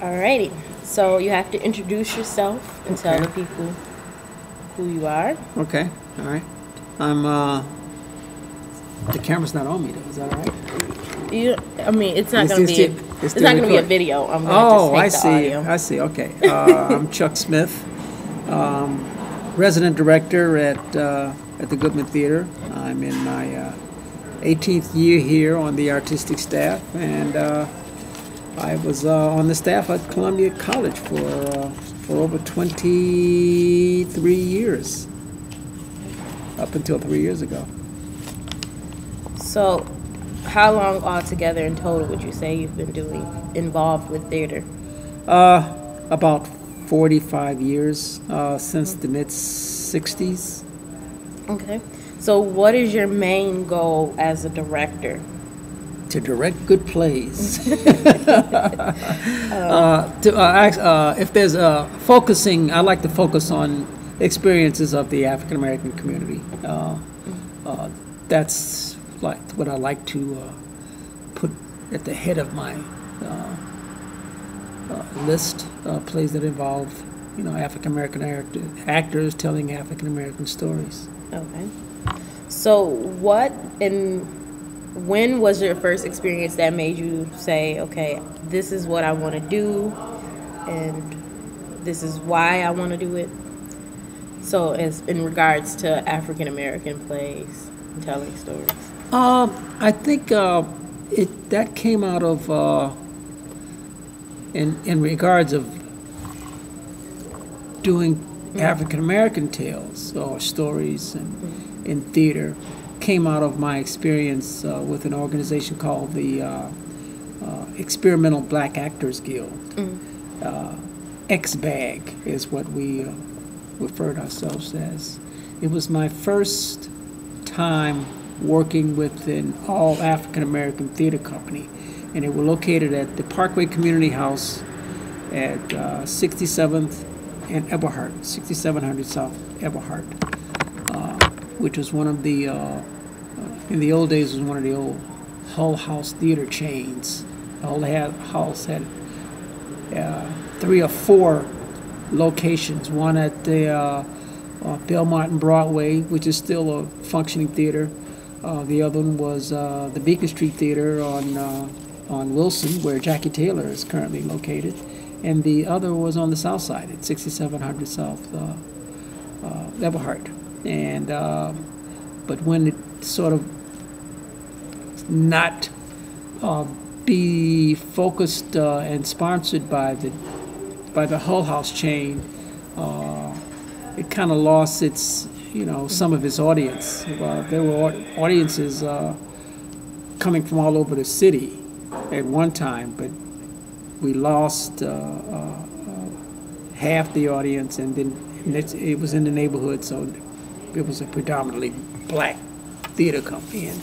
Alrighty. So you have to introduce yourself and tell Okay. the people who you are. Okay. All right. I'm. The camera's not on me though. Is that all right? I mean, it's not It's, going to it's, be. still- it's It's still not going to be a recording. video. I'm going to Oh, I just take see. the audio. I see. Okay. I'm Chuck Smith, resident director at the Goodman Theater. I'm in my 18th year here on the artistic staff, and I was on the staff at Columbia College for over 23 years, up until 3 years ago. So, how long altogether in total would you say you've been involved with theater? About 45 years, since the mid 60s. Okay. So, what is your main goal as a director? To direct good plays. If there's focusing, I like to focus on experiences of the African American community. That's like what I like to put at the head of my list. Plays that involve, African American actors telling African American stories. Okay. So, what and when was your first experience that made you say, okay, this is what I want to do, and this is why I want to do it? So, as in regards to African American plays and telling stories. I think that came out of in regards of doing African American tales or stories in theater, came out of my experience with an organization called the Experimental Black Actors Guild. X-BAG is what we referred ourselves as. It was my first time working with an all African American theater company, and they were located at the Parkway Community House at 67th and Eberhard, 6700 South Eberhard, which was one of the, in the old days, was one of the old Hull House theater chains. The Hull House had 3 or 4 locations, one at the Belmont and Broadway, which is still a functioning theater. The other one was the Beacon Street Theater on Wilson, where Jackie Taylor is currently located. And the other was on the south side at 6700 South Eberhard. And but when it sort of not be focused and sponsored by the Hull House chain, it kind of lost its, some of its audience. There were audiences coming from all over the city at one time, but we lost half the audience, and then it was in the neighborhood, so it was a predominantly black theater company, and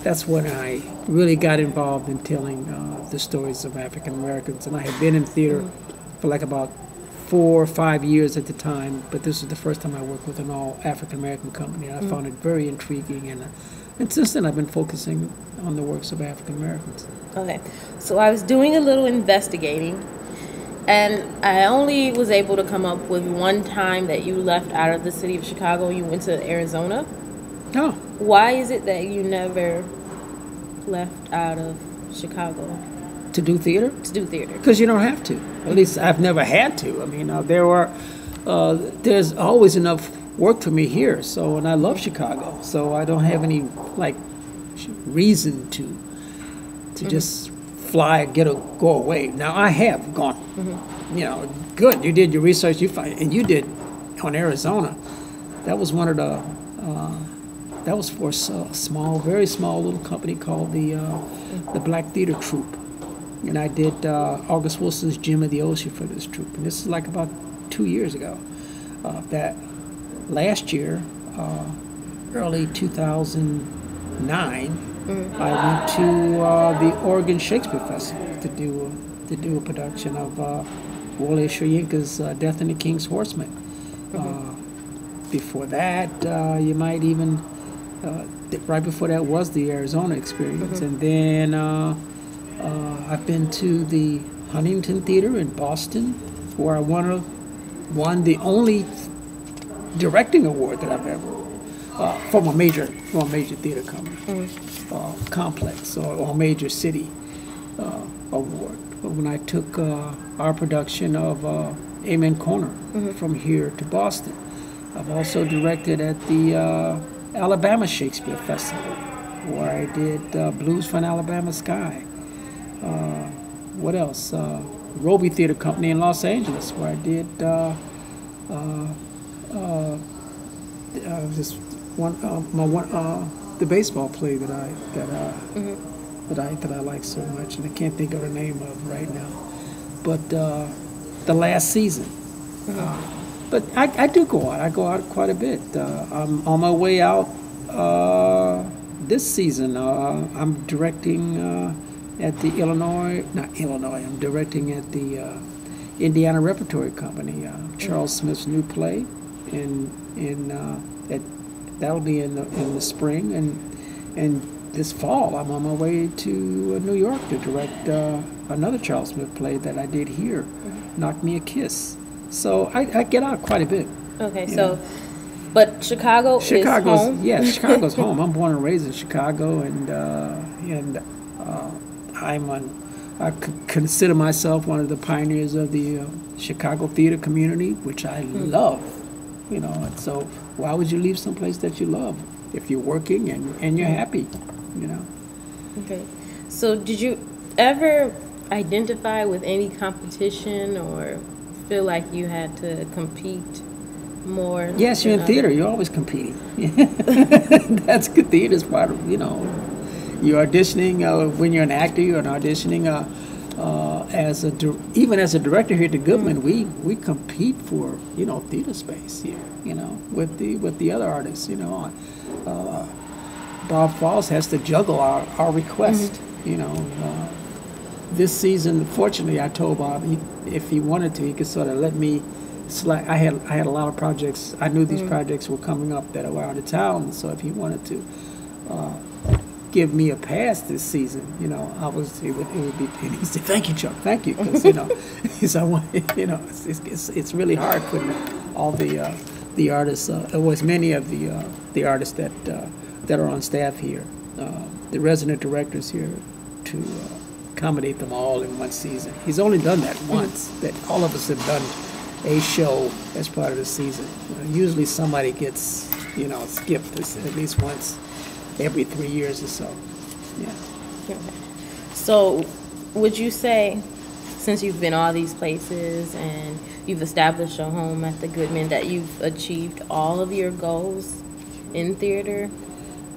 that's when I really got involved in telling the stories of African Americans. And I had been in theater for like about 4 or 5 years at the time, but this was the first time I worked with an all African American company, and I found it very intriguing, and since then I've been focusing on the works of African Americans. Okay. So, I was doing a little investigating, and I only was able to come up with one time that you left out of the city of Chicago. You went to Arizona. Oh, Why is it that you never left out of Chicago to do theater? to do theater? Because you don't have to. At least I've never had to. I mean, there's always enough work for me here. So, and I love Chicago. So I don't have any reason to just fly, go away. Now I have gone. Good. You did your research. And you did on Arizona. That was one of the. That was for a very small little company called the Black Theater Troupe. And I did August Wilson's Gem of the Ocean for this troupe. And this is like about 2 years ago. That last year, early 2009, I went to the Oregon Shakespeare Festival to do a production of Wole Soyinka's Death and the King's Horseman. Before that, you might even right before that was the Arizona experience, and then I've been to the Huntington Theater in Boston, where I won the only directing award that I've ever from a major theater company, complex or major city award. But when I took our production of Amen Corner from here to Boston, I've also directed at the Alabama Shakespeare Festival, where I did Blues for an Alabama Sky. What else? Roby Theater Company in Los Angeles, where I did just the baseball play that I like so much, and I can't think of the name of right now. But the last season. But I do go out. I go out quite a bit. I'm on my way out this season. I'm directing at the I'm directing at the Indiana Repertory Company, Charles Smith's new play, that'll be in the spring, and this fall I'm on my way to New York to direct another Charles Smith play that I did here, Knock Me a Kiss. So I get out quite a bit. Okay, so, but Chicago's home? Yeah, Chicago's home. I'm born and raised in Chicago, and I consider myself one of the pioneers of the Chicago theater community, which I love. And so why would you leave someplace that you love if you're working and you're happy? Okay. So did you ever identify with any competition or feel like you had to compete more? Yes, you're in theater. You're always competing. That's good. Theater's part of, you're auditioning when you're an actor. You're auditioning even as a director here at the Goodman. We compete for theater space here. With the other artists. Bob Falls has to juggle our request. This season, fortunately, I told Bob if he wanted to, he could sort of let me slack. I had a lot of projects. I knew these projects were coming up that were out of town, so if he wanted to give me a pass this season, it would be. And he said, "Thank you, Chuck. Thank you," because he said, it's really hard putting all the artists, as many of the artists that are on staff here, the resident directors here, to accommodate them all in one season. He's only done that once. That all of us have done a show as part of the season. Usually somebody gets skipped at least once every 3 years or so. Yeah. Okay. So would you say, since you've been all these places and you've established a home at the Goodman, that you've achieved all of your goals in theater?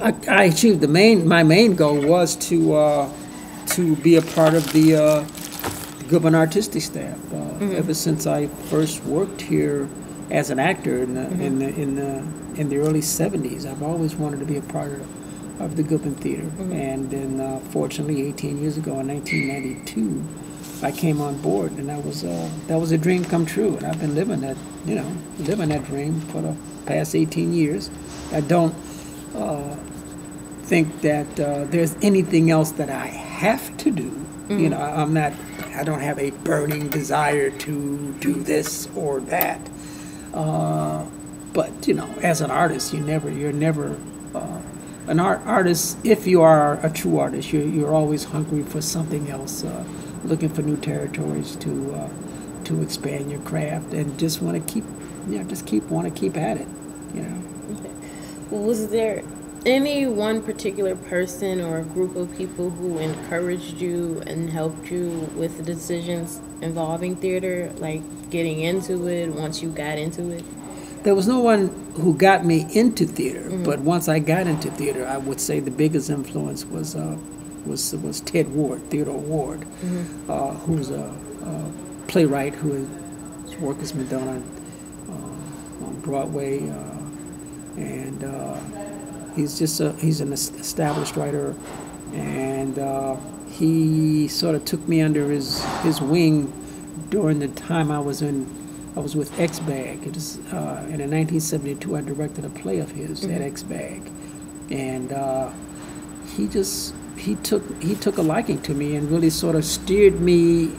I achieved my main goal was to be a part of the Goodman artistic staff. Ever since I first worked here as an actor in the early '70s, I've always wanted to be a part of the Goodman Theater. And then, fortunately, 18 years ago, in 1992, I came on board, and that was a dream come true. And I've been living that dream for the past 18 years. I don't think that there's anything else that I have to do. I don't have a burning desire to do this or that. But as an artist, you're never an artist. If you are a true artist, you're always hungry for something else, looking for new territories to expand your craft, and just want to keep at it. Okay. Was there any one particular person or group of people who encouraged you and helped you with the decisions involving theater, like getting into it once you got into it? There was no one who got me into theater, but once I got into theater, I would say the biggest influence was Ted Ward, Theodore Ward, who's a playwright whose work has been done on Broadway, and he's an established writer, and he sort of took me under his wing during the time I was with X-Bag. It was, and in 1972, I directed a play of his at X-Bag, and he took a liking to me and really sort of steered me